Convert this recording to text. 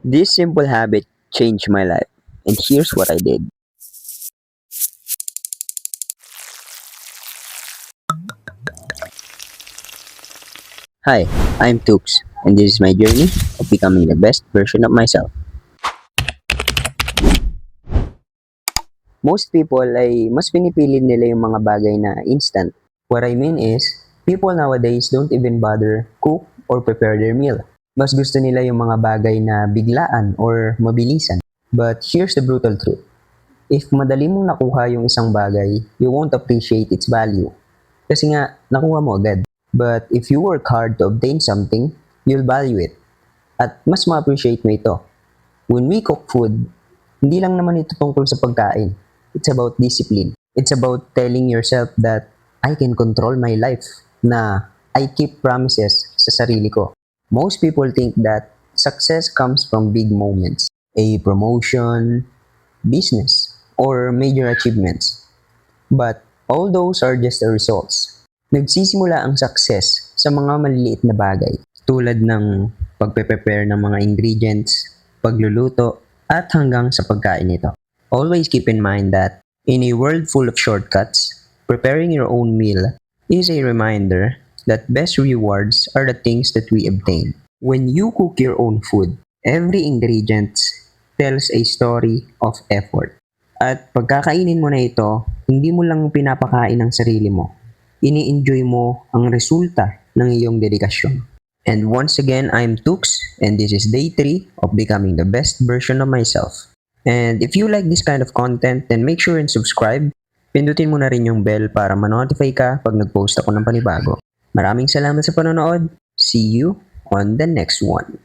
This simple habit changed my life, and here's what I did. Hi, I'm Tux, and this is my journey of becoming the best version of myself. Most people ay mas pinipili nila yung mga bagay na instant. What I mean is, people nowadays don't even bother cook or prepare their meal. Mas gusto nila yung mga bagay na biglaan or mabilisan. But here's the brutal truth. If madali mong nakuha yung isang bagay, you won't appreciate its value. Kasi nga, nakuha mo agad. But if you work hard to obtain something, you'll value it. At mas ma-appreciate mo ito. When we cook food, hindi lang naman ito tungkol sa pagkain. It's about discipline. It's about telling yourself that I can control my life, na I keep promises sa sarili ko. Most people think that success comes from big moments, a promotion, business, or major achievements. But all those are just the results. Nagsisimula ang success sa mga maliliit na bagay tulad ng pagpe-prepare ng mga ingredients, pagluluto, at hanggang sa pagkain nito. Always keep in mind that in a world full of shortcuts, preparing your own meal is a reminder that best rewards are the things that we obtain. When you cook your own food, every ingredient tells a story of effort. At pagkakainin mo na ito, hindi mo lang pinapakain ang sarili mo. Ini-enjoy mo ang resulta ng iyong dedikasyon. And once again, I'm Tux, and this is day 3 of becoming the best version of myself. And if you like this kind of content, then make sure and subscribe. Pindutin mo na rin yung bell para ma-notify ka pag nag-post ako ng panibago. Maraming salamat sa panonood. See you on the next one.